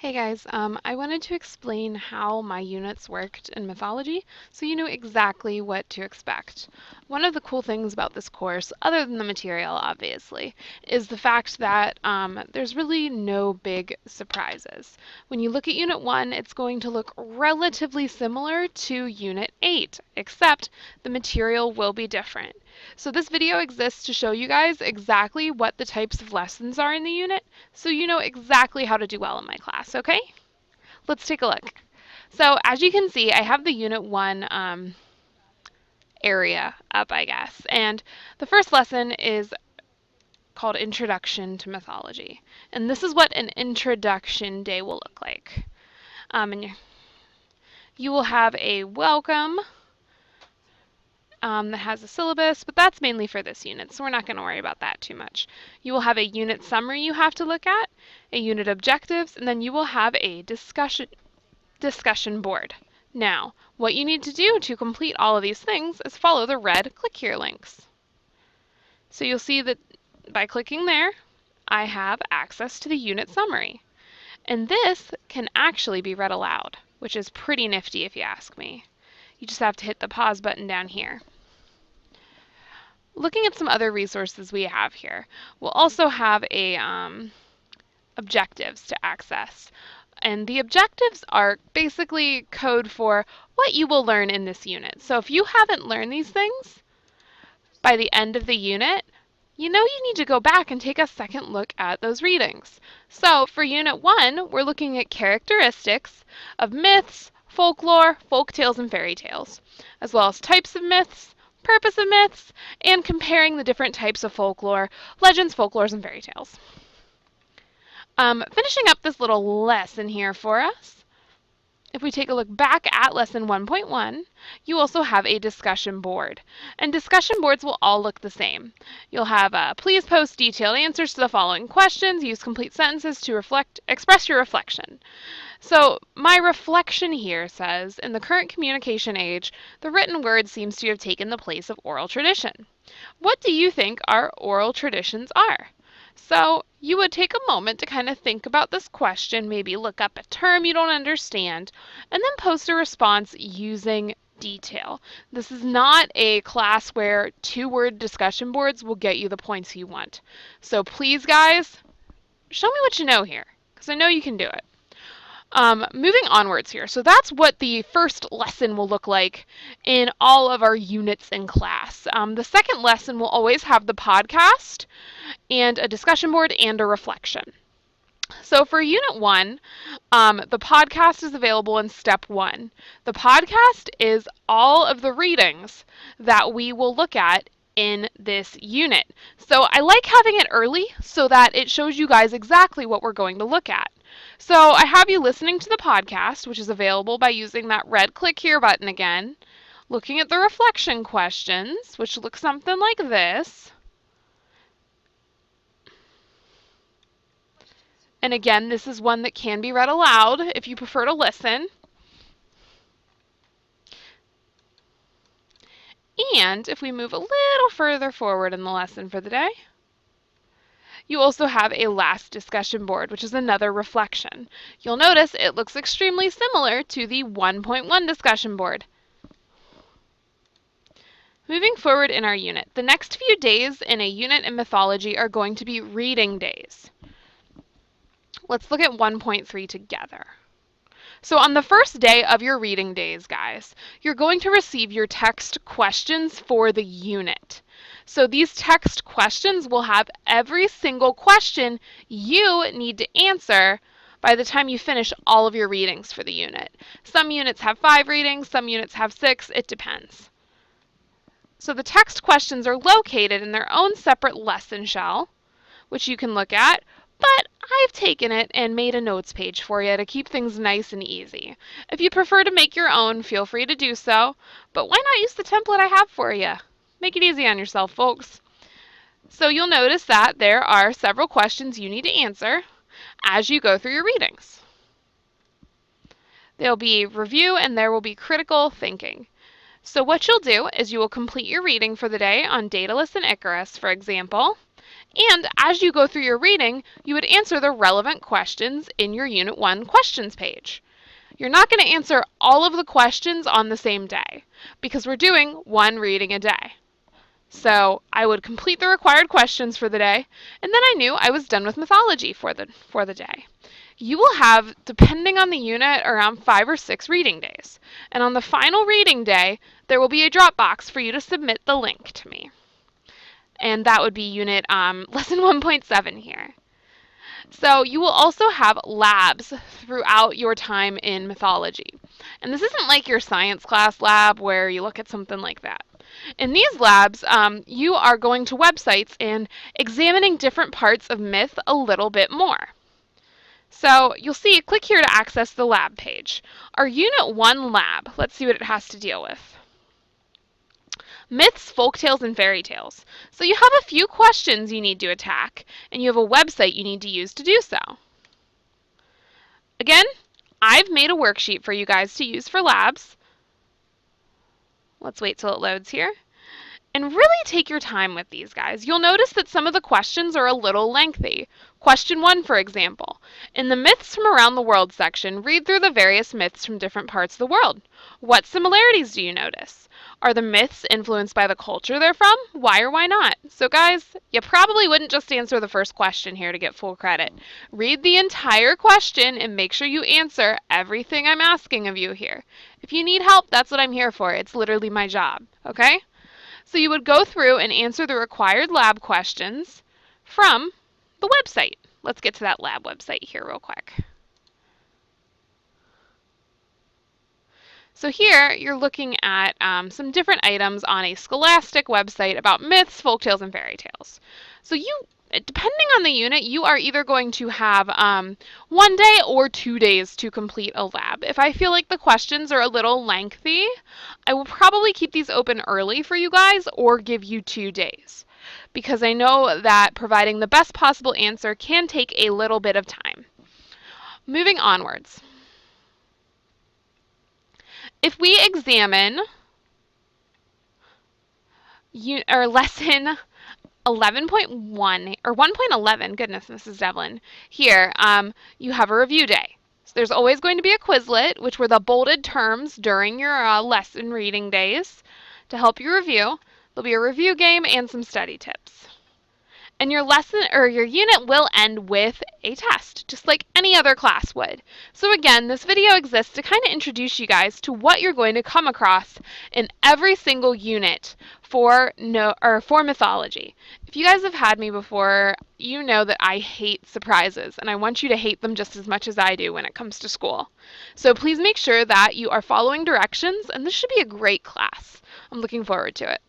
Hey guys, I wanted to explain how my units worked in mythology so you knew exactly what to expect. One of the cool things about this course, other than the material obviously, is the fact that there's really no big surprises. When you look at Unit 1, it's going to look relatively similar to Unit 8, except the material will be different. So this video exists to show you guys exactly what the types of lessons are in the unit, so you know exactly how to do well in my class, okay? Let's take a look. So as you can see, I have the Unit 1 area up, I guess. And the first lesson is called Introduction to Mythology. And this is what an introduction day will look like. And you will have a welcome that has a syllabus, but that's mainly for this unit, so we're not going to worry about that too much. You will have a unit summary you have to look at, a unit objectives, and then you will have a discussion board. Now, what you need to do to complete all of these things is follow the red click here links. So you'll see that by clicking there, I have access to the unit summary. And this can actually be read aloud, which is pretty nifty if you ask me. You just have to hit the pause button down here. Looking at some other resources we have here, we'll also have a objectives to access. And the objectives are basically code for what you will learn in this unit. So if you haven't learned these things by the end of the unit, you know you need to go back and take a second look at those readings. So for Unit 1, we're looking at characteristics of myths, folklore, folk tales, and fairy tales, as well as types of myths, purpose of myths, and comparing the different types of folklore, legends, folklores, and fairy tales. Finishing up this little lesson here for us, if we take a look back at lesson 1.1, you also have a discussion board. And discussion boards will all look the same. You'll have please post detailed answers to the following questions, use complete sentences to express your reflection. So my reflection here says, in the current communication age, the written word seems to have taken the place of oral tradition. What do you think our oral traditions are? So you would take a moment to kind of think about this question, maybe look up a term you don't understand, and then post a response using detail. This is not a class where two-word discussion boards will get you the points you want. So please, guys, show me what you know here, because I know you can do it. Moving onwards here, so that's what the first lesson will look like in all of our units in class. The second lesson will always have the podcast and a discussion board and a reflection. So for Unit 1, the podcast is available in Step 1. The podcast is all of the readings that we will look at in this unit. So I like having it early so that it shows you guys exactly what we're going to look at. So I have you listening to the podcast, which is available by using that red click here button again, looking at the reflection questions, which look something like this. And again, this is one that can be read aloud if you prefer to listen. And if we move a little further forward in the lesson for the day, you also have a last discussion board, which is another reflection. You'll notice it looks extremely similar to the 1.1 discussion board. Moving forward in our unit, the next few days in a unit in mythology are going to be reading days. Let's look at 1.3 together. So on the first day of your reading days, guys, you're going to receive your text questions for the unit. So these text questions will have every single question you need to answer by the time you finish all of your readings for the unit. Some units have 5 readings, some units have 6, it depends. So the text questions are located in their own separate lesson shell, which you can look at, but I've taken it and made a notes page for you to keep things nice and easy. If you prefer to make your own, feel free to do so, but why not use the template I have for you? Make it easy on yourself, folks. So you'll notice that there are several questions you need to answer as you go through your readings. There'll be review and there will be critical thinking. So what you'll do is you will complete your reading for the day on Daedalus and Icarus, for example, And as you go through your reading, you would answer the relevant questions in your Unit 1 questions page. You're not going to answer all of the questions on the same day because we're doing one reading a day. So I would complete the required questions for the day, and then I knew I was done with mythology for the day. You will have, depending on the unit, around 5 or 6 reading days. And on the final reading day, there will be a Dropbox for you to submit the link to me. And that would be unit lesson 1.7 here. So you will also have labs throughout your time in mythology. And this isn't like your science class lab where you look at something like that. In these labs, you are going to websites and examining different parts of myth a little bit more. So you'll see, click here to access the lab page. Our Unit 1 lab, let's see what it has to deal with. Myths, folktales, and fairy tales. So you have a few questions you need to attack, and you have a website you need to use to do so. Again, I've made a worksheet for you guys to use for labs. Let's wait till it loads here. And really take your time with these guys. You'll notice that some of the questions are a little lengthy. Question 1, for example. In the Myths from Around the World section, read through the various myths from different parts of the world. What similarities do you notice? Are the myths influenced by the culture they're from? Why or why not? So guys, you probably wouldn't just answer the first question here to get full credit. Read the entire question and make sure you answer everything I'm asking of you here. If you need help, that's what I'm here for. It's literally my job, okay? So you would go through and answer the required lab questions from the website. Let's get to that lab website here real quick. So here you're looking at some different items on a Scholastic website about myths, folktales, and fairy tales. So depending on the unit, you are either going to have 1 day or 2 days to complete a lab. If I feel like the questions are a little lengthy, I will probably keep these open early for you guys or give you 2 days, because I know that providing the best possible answer can take a little bit of time. Moving onwards. If we examine lesson 11.1 or 1.11, goodness, Mrs. Devlin, here you have a review day. So there's always going to be a Quizlet, which were the bolded terms during your lesson reading days to help you review. There'll be a review game and some study tips. And your lesson or your unit will end with a test, just like any other class would. So again, this video exists to kind of introduce you guys to what you're going to come across in every single unit for mythology. If you guys have had me before, you know that I hate surprises, and I want you to hate them just as much as I do when it comes to school. So please make sure that you are following directions, and this should be a great class. I'm looking forward to it.